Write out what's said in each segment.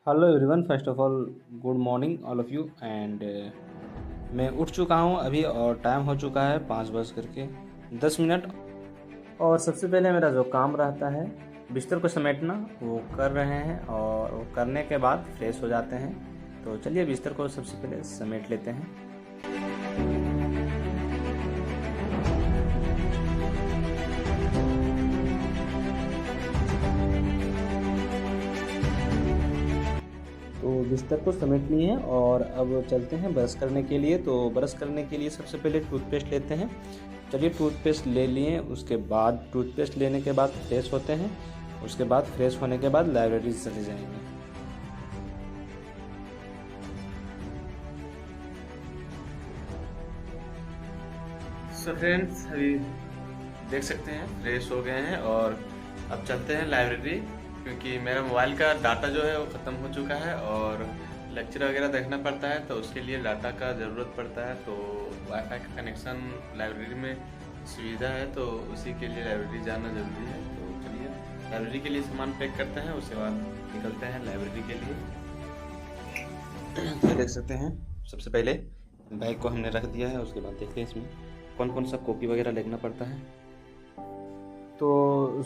Hello everyone, first of all good morning all of you. And मैं उठ चुका हूँ अभी और टाइम हो चुका है 5:10। और सबसे पहले मेरा जो काम रहता है बिस्तर को समेटना, वो कर रहे हैं और वो करने के बाद फ्रेश हो जाते हैं। तो चलिए बिस्तर को सबसे पहले समेट लेते हैं। तो बिस्तर को समेट लिए हैं और अब चलते हैं ब्रश करने के लिए। तो ब्रश करने के लिए सबसे पहले टूथपेस्ट लेते हैं। चलिए टूथपेस्ट ले लिए, उसके बाद टूथपेस्ट लेने के बाद फ्रेश होते हैं। उसके बाद फ्रेश होने के बाद लाइब्रेरी चले जाएंगे। सो फ्रेंड्स, अभी देख सकते हैं फ्रेश हो गए हैं और अब चलते हैं लाइब्रेरी, क्योंकि मेरा मोबाइल का डाटा जो है वो ख़त्म हो चुका है और लेक्चर वगैरह देखना पड़ता है, तो उसके लिए डाटा का ज़रूरत पड़ता है। तो वाईफाई का कनेक्शन लाइब्रेरी में सुविधा है, तो उसी के लिए लाइब्रेरी जाना ज़रूरी है। तो चलिए लाइब्रेरी के लिए सामान पैक करते हैं, उसके बाद निकलते हैं लाइब्रेरी के लिए। तो देख सकते हैं सबसे पहले बैग को हमने रख दिया है। उसके बाद देखते हैं इसमें कौन कौन सा कॉपी वगैरह लिखना पड़ता है। तो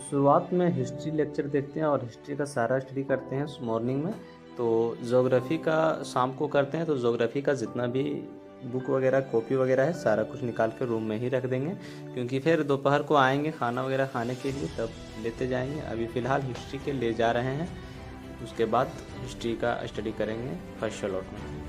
शुरुआत में हिस्ट्री लेक्चर देखते हैं और हिस्ट्री का सारा स्टडी करते हैं मॉर्निंग में। तो ज्योग्राफी का शाम को करते हैं। तो ज्योग्राफी का जितना भी बुक वगैरह कॉपी वगैरह है सारा कुछ निकाल के रूम में ही रख देंगे, क्योंकि फिर दोपहर को आएंगे खाना वगैरह खाने के लिए, तब लेते जाएंगे। अभी फ़िलहाल हिस्ट्री के ले जा रहे हैं, उसके बाद हिस्ट्री का स्टडी करेंगे फर्स्ट शॉट में।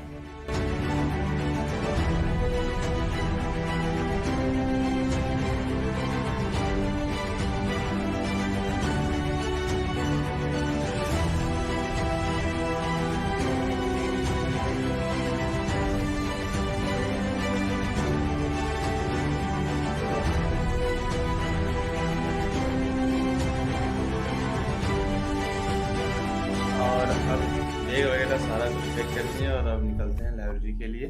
और अब बैग वगैरह सारा कुछ पैक कर दिए और अब निकलते हैं लाइब्रेरी के लिए।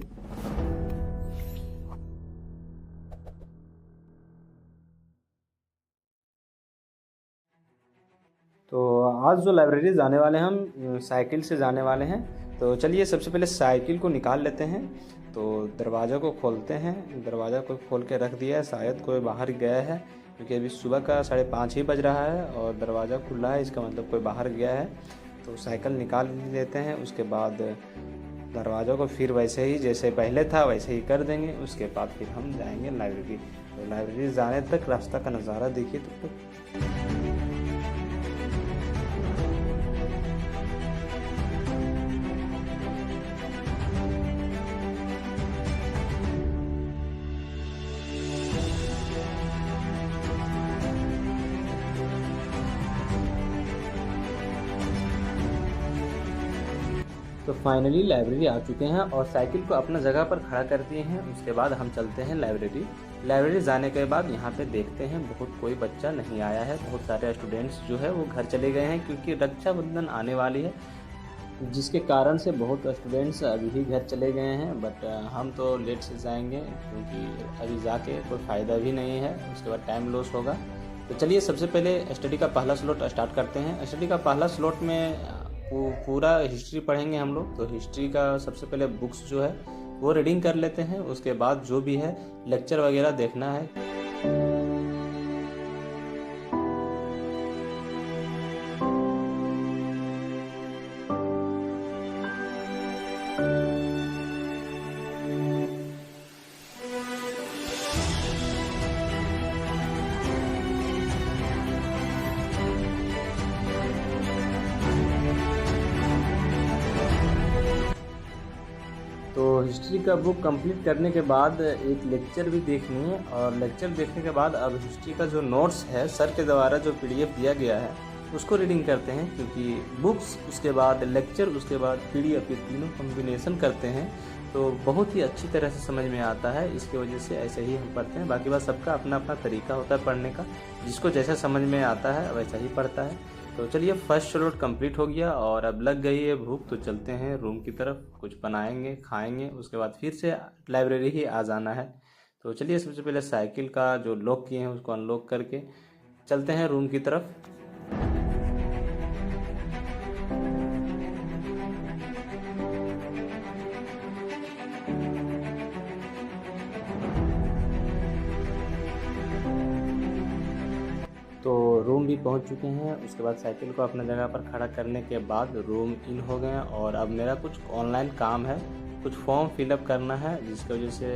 तो आज जो लाइब्रेरी जाने वाले हैं हम साइकिल से जाने वाले हैं। तो चलिए सबसे पहले साइकिल को निकाल लेते हैं। तो दरवाज़ा को खोलते हैं। दरवाज़ा को खोल के रख दिया है, शायद कोई बाहर गया है, क्योंकि अभी सुबह का 5:30 ही बज रहा है और दरवाज़ा खुला है, इसका मतलब कोई बाहर गया है। तो साइकिल निकाल लेते हैं। उसके बाद दरवाज़ा को फिर वैसे ही जैसे पहले था वैसे ही कर देंगे। उसके बाद फिर हम जाएंगे लाइब्रेरी। तो लाइब्रेरी जाने तक रास्ता का नज़ारा देखिए तो। तो फाइनली लाइब्रेरी आ चुके हैं और साइकिल को अपना जगह पर खड़ा कर दिए हैं। उसके बाद हम चलते हैं लाइब्रेरी। लाइब्रेरी जाने के बाद यहाँ पे देखते हैं बहुत कोई बच्चा नहीं आया है। बहुत सारे स्टूडेंट्स जो है वो घर चले गए हैं, क्योंकि रक्षाबंधन आने वाली है, जिसके कारण से बहुत स्टूडेंट्स अभी ही घर चले गए हैं। बट हम तो लेट से जाएंगे, क्योंकि अभी जाके कोई फ़ायदा भी नहीं है, उसके बाद टाइम लॉस होगा। तो चलिए सबसे पहले स्टडी का पहला स्लॉट स्टार्ट करते हैं। स्टडी का पहला स्लॉट में पूरा हिस्ट्री पढ़ेंगे हम लोग। तो हिस्ट्री का सबसे पहले बुक्स जो है वो रीडिंग कर लेते हैं। उसके बाद जो भी है लेक्चर वगैरह देखना है। तो हिस्ट्री का बुक कंप्लीट करने के बाद एक लेक्चर भी देखनी है, और लेक्चर देखने के बाद अब हिस्ट्री का जो नोट्स है सर के द्वारा जो पीडीएफ दिया गया है उसको रीडिंग करते हैं। क्योंकि बुक्स, उसके बाद लेक्चर, उसके बाद पीडीएफ, ये तीनों कॉम्बिनेशन करते हैं तो बहुत ही अच्छी तरह से समझ में आता है। इसकी वजह से ऐसे ही हम पढ़ते हैं। बाकी बात सबका अपना अपना तरीका होता है पढ़ने का, जिसको जैसा समझ में आता है वैसा ही पढ़ता है। तो चलिए फर्स्ट शॉट कंप्लीट हो गया और अब लग गई है भूख, तो चलते हैं रूम की तरफ, कुछ बनाएंगे खाएंगे, उसके बाद फिर से लाइब्रेरी ही आ जाना है। तो चलिए सबसे पहले साइकिल का जो लॉक किए हैं उसको अनलॉक करके चलते हैं रूम की तरफ। लाइब्रेरी पहुंच चुके हैं। उसके बाद साइकिल को अपने जगह पर खड़ा करने के बाद रूम इन हो गए हैं और अब मेरा कुछ ऑनलाइन काम है, कुछ फॉर्म फिलअप करना है, जिसकी वजह से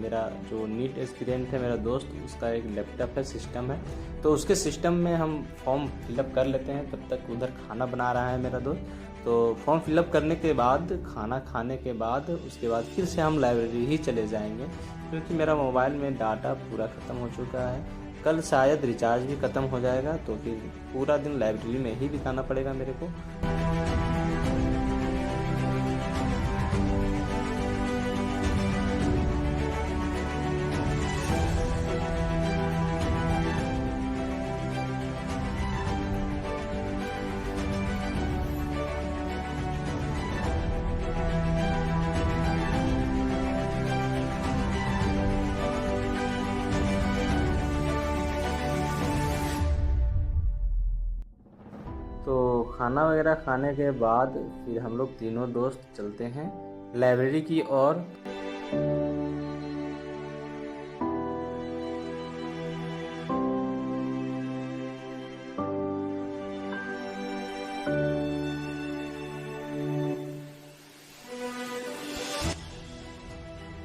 मेरा जो नीट एस्पिरेंट है मेरा दोस्त, उसका एक लैपटॉप है, सिस्टम है, तो उसके सिस्टम में हम फॉर्म फिलअप कर लेते हैं। तब तक उधर खाना बना रहा है मेरा दोस्त। तो फॉर्म फिलअप करने के बाद, खाना खाने के बाद, उसके बाद फिर से हम लाइब्रेरी ही चले जाएंगे, क्योंकि मेरा मोबाइल में डाटा पूरा ख़त्म हो चुका है। कल शायद रिचार्ज भी ख़त्म हो जाएगा, तो फिर पूरा दिन लाइब्रेरी में ही बिताना पड़ेगा मेरे को। तो खाना वगैरह खाने के बाद फिर हम लोग तीनों दोस्त चलते हैं लाइब्रेरी की ओर।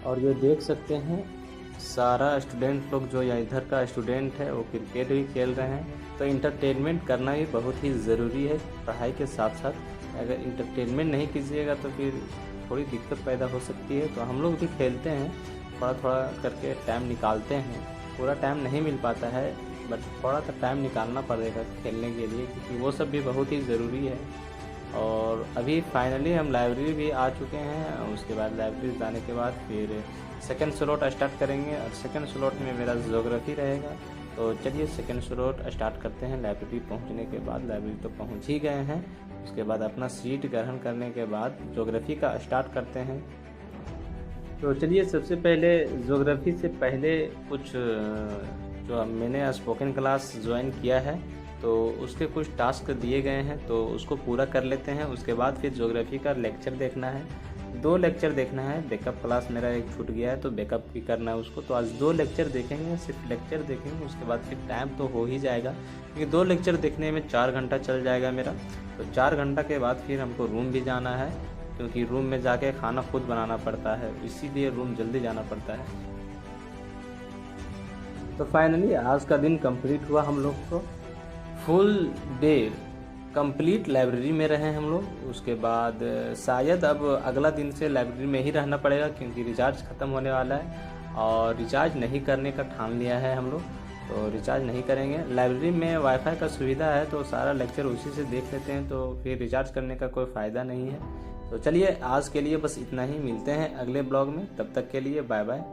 और ये देख सकते हैं सारा स्टूडेंट लोग, जो या इधर का स्टूडेंट है वो क्रिकेट भी खेल रहे हैं। तो इंटरटेनमेंट करना भी बहुत ही ज़रूरी है पढ़ाई के साथ साथ। अगर इंटरटेनमेंट नहीं कीजिएगा तो फिर थोड़ी दिक्कत पैदा हो सकती है। तो हम लोग भी खेलते हैं, थोड़ा थोड़ा करके टाइम निकालते हैं। पूरा टाइम नहीं मिल पाता है, बट थोड़ा सा टाइम निकालना पड़ेगा खेलने के लिए, क्योंकि वो सब भी बहुत ही ज़रूरी है। और अभी फाइनली हम लाइब्रेरी भी आ चुके हैं। उसके बाद लाइब्रेरी जाने के बाद फिर सेकंड स्लॉट स्टार्ट करेंगे, और सेकंड स्लॉट में मेरा ज्योग्राफी रहेगा। तो चलिए सेकंड स्लॉट स्टार्ट करते हैं। लाइब्रेरी पहुंचने के बाद, लाइब्रेरी तो पहुंच ही गए हैं, उसके बाद अपना सीट ग्रहण करने के बाद ज्योग्राफी का स्टार्ट करते हैं। तो चलिए सबसे पहले ज्योग्राफी से पहले कुछ जो मैंने स्पोकन क्लास ज्वाइन किया है, तो उसके कुछ टास्क दिए गए हैं, तो उसको पूरा कर लेते हैं। उसके बाद फिर ज्योग्राफी का लेक्चर देखना है, 2 लेक्चर देखना है। बैकअप क्लास मेरा एक छूट गया है, तो बैकअप भी करना है उसको। तो आज 2 लेक्चर देखेंगे, सिर्फ लेक्चर देखेंगे। उसके बाद फिर टाइम तो हो ही जाएगा, क्योंकि 2 लेक्चर देखने में 4 घंटा चल जाएगा मेरा। तो 4 घंटा के बाद फिर हमको रूम भी जाना है, क्योंकि रूम में जाके खाना खुद बनाना पड़ता है, इसीलिए रूम जल्दी जाना पड़ता है। तो फाइनली आज का दिन कंप्लीट हुआ हम लोग को। फुल डे कंप्लीट लाइब्रेरी में रहे हम लोग। उसके बाद शायद अब अगला दिन से लाइब्रेरी में ही रहना पड़ेगा, क्योंकि रिचार्ज ख़त्म होने वाला है और रिचार्ज नहीं करने का ठान लिया है हम लोग। तो रिचार्ज नहीं करेंगे। लाइब्रेरी में वाईफाई का सुविधा है, तो सारा लेक्चर उसी से देख लेते हैं, तो फिर रिचार्ज करने का कोई फ़ायदा नहीं है। तो चलिए आज के लिए बस इतना ही। मिलते हैं अगले ब्लॉग में, तब तक के लिए बाय बाय।